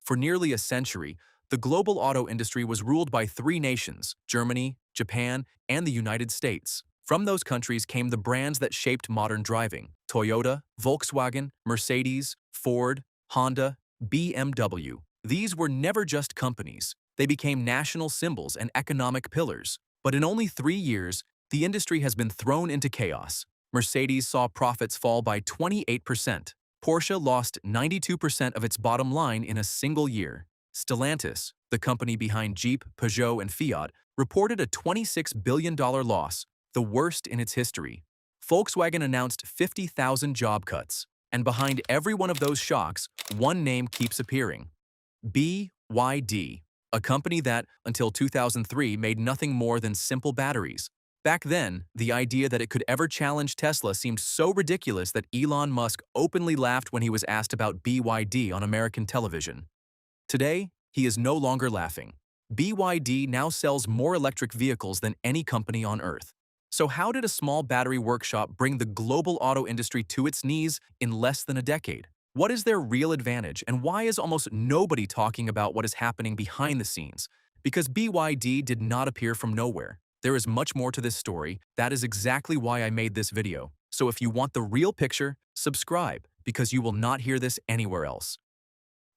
For nearly a century, the global auto industry was ruled by three nations: Germany, Japan, and the United States. From those countries came the brands that shaped modern driving: Toyota, Volkswagen, Mercedes, Ford, Honda, BMW. These were never just companies. They became national symbols and economic pillars. But in only 3 years, the industry has been thrown into chaos. Mercedes saw profits fall by 28%. Porsche lost 92% of its bottom line in a single year. Stellantis, the company behind Jeep, Peugeot, and Fiat, reported a $26 billion loss, the worst in its history. Volkswagen announced 50,000 job cuts. And behind every one of those shocks, one name keeps appearing: BYD, a company that, until 2003, made nothing more than simple batteries. Back then, the idea that it could ever challenge Tesla seemed so ridiculous that Elon Musk openly laughed when he was asked about BYD on American television. Today, he is no longer laughing. BYD now sells more electric vehicles than any company on Earth. So how did a small battery workshop bring the global auto industry to its knees in less than a decade? What is their real advantage, and why is almost nobody talking about what is happening behind the scenes? Because BYD did not appear from nowhere. There is much more to this story. That is exactly why I made this video. So if you want the real picture, subscribe, because you will not hear this anywhere else.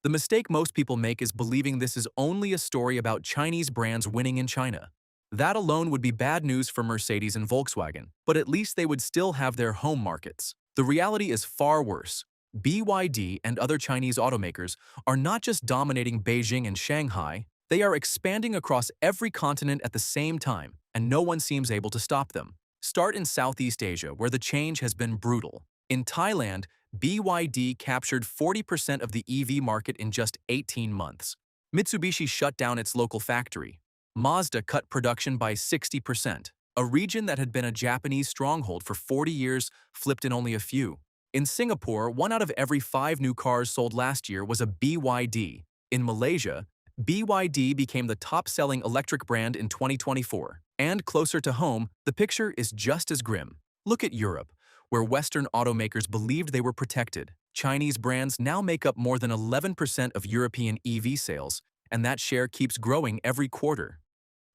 The mistake most people make is believing this is only a story about Chinese brands winning in China. That alone would be bad news for Mercedes and Volkswagen, but at least they would still have their home markets. The reality is far worse. BYD and other Chinese automakers are not just dominating Beijing and Shanghai, they are expanding across every continent at the same time, and no one seems able to stop them. Start in Southeast Asia, where the change has been brutal. In Thailand, BYD captured 40% of the EV market in just 18 months. Mitsubishi shut down its local factory. Mazda cut production by 60%. A region that had been a Japanese stronghold for 40 years flipped in only a few. In Singapore, 1 out of every 5 new cars sold last year was a BYD. In Malaysia, BYD became the top-selling electric brand in 2024. And closer to home, the picture is just as grim. Look at Europe, where Western automakers believed they were protected. Chinese brands now make up more than 11% of European EV sales, and that share keeps growing every quarter.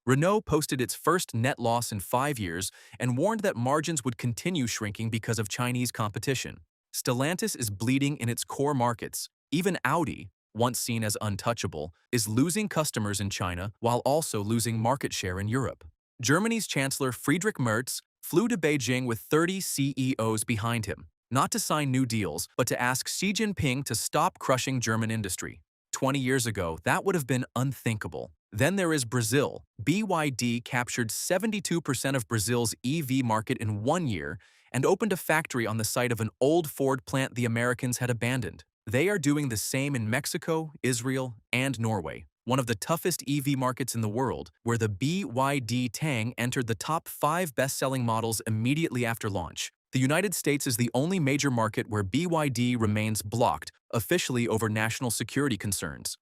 Renault posted its first net loss in 5 years and warned that margins would continue shrinking because of Chinese competition. Stellantis is bleeding in its core markets. Even Audi, once seen as untouchable, is losing customers in China while also losing market share in Europe. Germany's Chancellor Friedrich Merz flew to Beijing with 30 CEOs behind him, not to sign new deals, but to ask Xi Jinping to stop crushing German industry. 20 years ago, that would have been unthinkable. Then there is Brazil. BYD captured 72% of Brazil's EV market in 1 year and opened a factory on the site of an old Ford plant the Americans had abandoned. They are doing the same in Mexico, Israel, and Norway, one of the toughest EV markets in the world, where the BYD Tang entered the top 5 best-selling models immediately after launch. The United States is the only major market where BYD remains blocked, officially over national security concerns.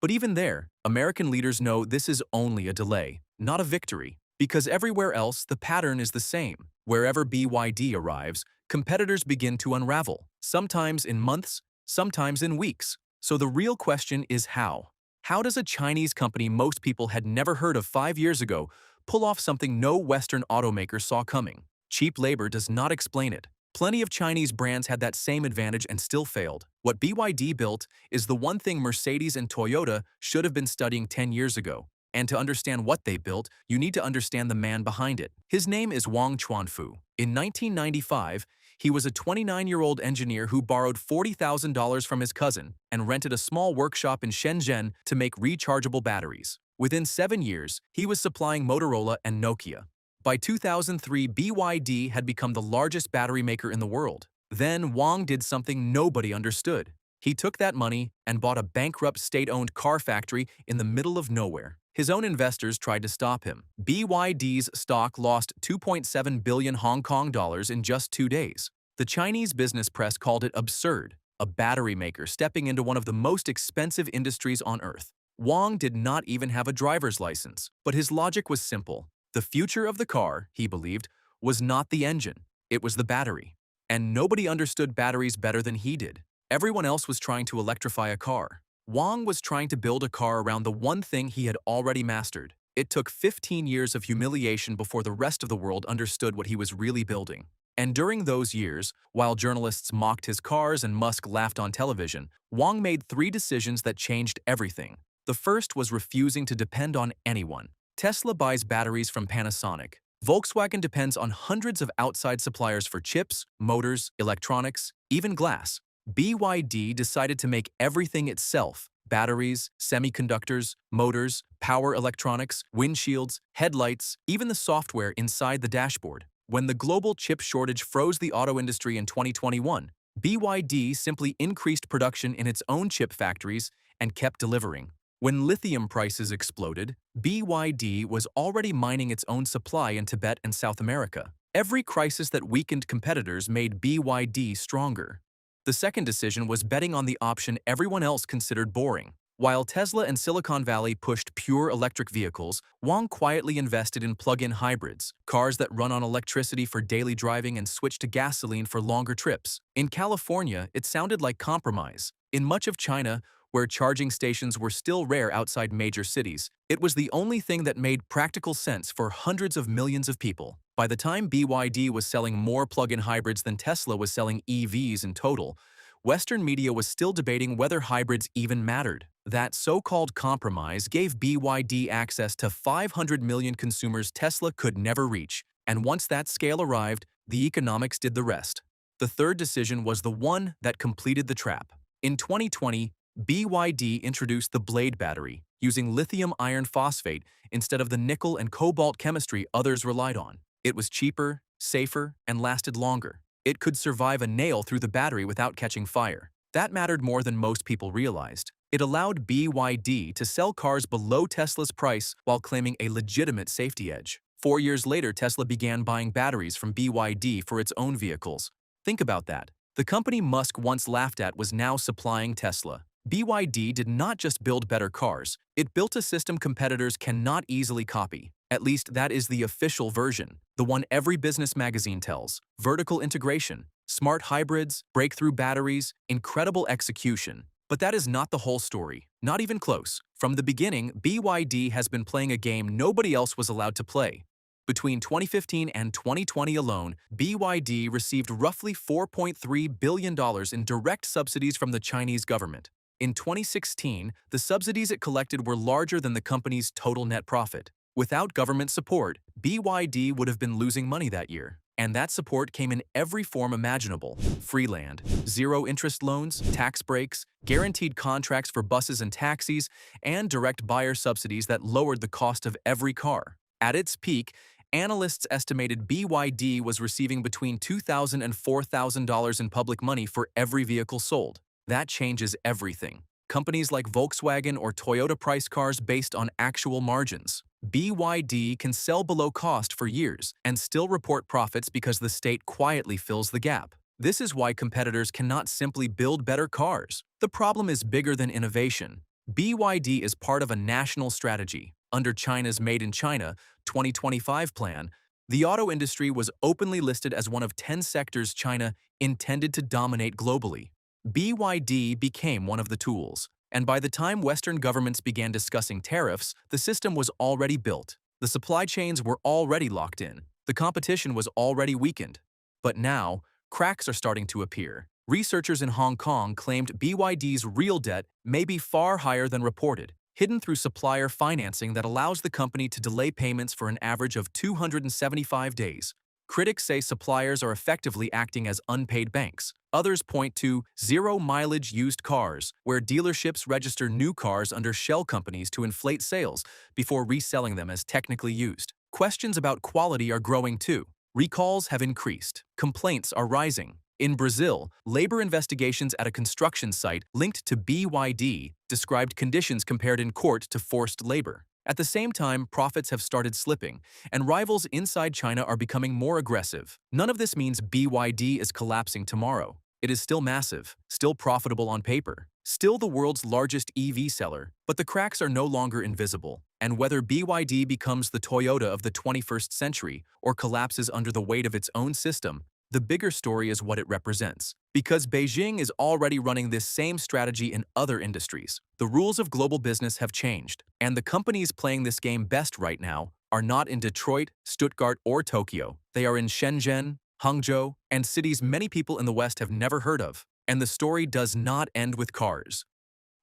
But even there, American leaders know this is only a delay, not a victory, because everywhere else the pattern is the same. Wherever BYD arrives, competitors begin to unravel, sometimes in months, sometimes in weeks. So the real question is how? How does a Chinese company most people had never heard of 5 years ago pull off something no Western automaker saw coming? Cheap labor does not explain it. Plenty of Chinese brands had that same advantage and still failed. What BYD built is the one thing Mercedes and Toyota should have been studying 10 years ago. And to understand what they built, you need to understand the man behind it. His name is Wang Chuanfu. In 1995, he was a 29-year-old engineer who borrowed $40,000 from his cousin and rented a small workshop in Shenzhen to make rechargeable batteries. Within 7 years, he was supplying Motorola and Nokia. By 2003, BYD had become the largest battery maker in the world. Then Wang did something nobody understood. He took that money and bought a bankrupt state-owned car factory in the middle of nowhere. His own investors tried to stop him. BYD's stock lost 2.7 billion Hong Kong dollars in just 2 days. The Chinese business press called it absurd, a battery maker stepping into one of the most expensive industries on Earth. Wang did not even have a driver's license, but his logic was simple. The future of the car, he believed, was not the engine, it was the battery. And nobody understood batteries better than he did. Everyone else was trying to electrify a car. Wang was trying to build a car around the one thing he had already mastered. It took 15 years of humiliation before the rest of the world understood what he was really building. And during those years, while journalists mocked his cars and Musk laughed on television, Wang made three decisions that changed everything. The first was refusing to depend on anyone. Tesla buys batteries from Panasonic. Volkswagen depends on hundreds of outside suppliers for chips, motors, electronics, even glass. BYD decided to make everything itself: batteries, semiconductors, motors, power electronics, windshields, headlights, even the software inside the dashboard. When the global chip shortage froze the auto industry in 2021, BYD simply increased production in its own chip factories and kept delivering. When lithium prices exploded, BYD was already mining its own supply in Tibet and South America. Every crisis that weakened competitors made BYD stronger. The second decision was betting on the option everyone else considered boring. While Tesla and Silicon Valley pushed pure electric vehicles, Wang quietly invested in plug-in hybrids, cars that run on electricity for daily driving and switch to gasoline for longer trips. In California, it sounded like compromise. In much of China, where charging stations were still rare outside major cities, it was the only thing that made practical sense for hundreds of millions of people. By the time BYD was selling more plug-in hybrids than Tesla was selling EVs in total, Western media was still debating whether hybrids even mattered. That so-called compromise gave BYD access to 500 million consumers Tesla could never reach, and once that scale arrived, the economics did the rest. The third decision was the one that completed the trap. In 2020, BYD introduced the Blade battery, using lithium iron phosphate instead of the nickel and cobalt chemistry others relied on. It was cheaper, safer, and lasted longer. It could survive a nail through the battery without catching fire. That mattered more than most people realized. It allowed BYD to sell cars below Tesla's price while claiming a legitimate safety edge. 4 years later, Tesla began buying batteries from BYD for its own vehicles. Think about that. The company Musk once laughed at was now supplying Tesla. BYD did not just build better cars, it built a system competitors cannot easily copy. At least that is the official version, the one every business magazine tells. Vertical integration, smart hybrids, breakthrough batteries, incredible execution. But that is not the whole story, not even close. From the beginning, BYD has been playing a game nobody else was allowed to play. Between 2015 and 2020 alone, BYD received roughly $4.3 billion in direct subsidies from the Chinese government. In 2016, the subsidies it collected were larger than the company's total net profit. Without government support, BYD would have been losing money that year. And that support came in every form imaginable: free land, zero-interest loans, tax breaks, guaranteed contracts for buses and taxis, and direct buyer subsidies that lowered the cost of every car. At its peak, analysts estimated BYD was receiving between $2,000 and $4,000 in public money for every vehicle sold. That changes everything. Companies like Volkswagen or Toyota price cars based on actual margins. BYD can sell below cost for years and still report profits because the state quietly fills the gap. This is why competitors cannot simply build better cars. The problem is bigger than innovation. BYD is part of a national strategy. Under China's Made in China 2025 plan, the auto industry was openly listed as one of 10 sectors China intended to dominate globally. BYD became one of the tools, and by the time Western governments began discussing tariffs, the system was already built. The supply chains were already locked in. The competition was already weakened. But now, cracks are starting to appear. Researchers in Hong Kong claimed BYD's real debt may be far higher than reported, hidden through supplier financing that allows the company to delay payments for an average of 275 days. Critics say suppliers are effectively acting as unpaid banks. Others point to zero-mileage used cars, where dealerships register new cars under shell companies to inflate sales before reselling them as technically used. Questions about quality are growing too. Recalls have increased. Complaints are rising. In Brazil, labor investigations at a construction site linked to BYD described conditions compared in court to forced labor. At the same time, profits have started slipping, and rivals inside China are becoming more aggressive. None of this means BYD is collapsing tomorrow. It is still massive, still profitable on paper, still the world's largest EV seller, but the cracks are no longer invisible. And whether BYD becomes the Toyota of the 21st century or collapses under the weight of its own system, The bigger story is what it represents. Because Beijing is already running this same strategy in other industries. The rules of global business have changed, and the companies playing this game best right now are not in Detroit, Stuttgart, or Tokyo. They are in Shenzhen, Hangzhou, and cities many people in the West have never heard of. And the story does not end with cars.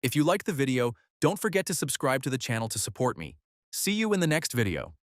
If you liked the video, don't forget to subscribe to the channel to support me. See you in the next video.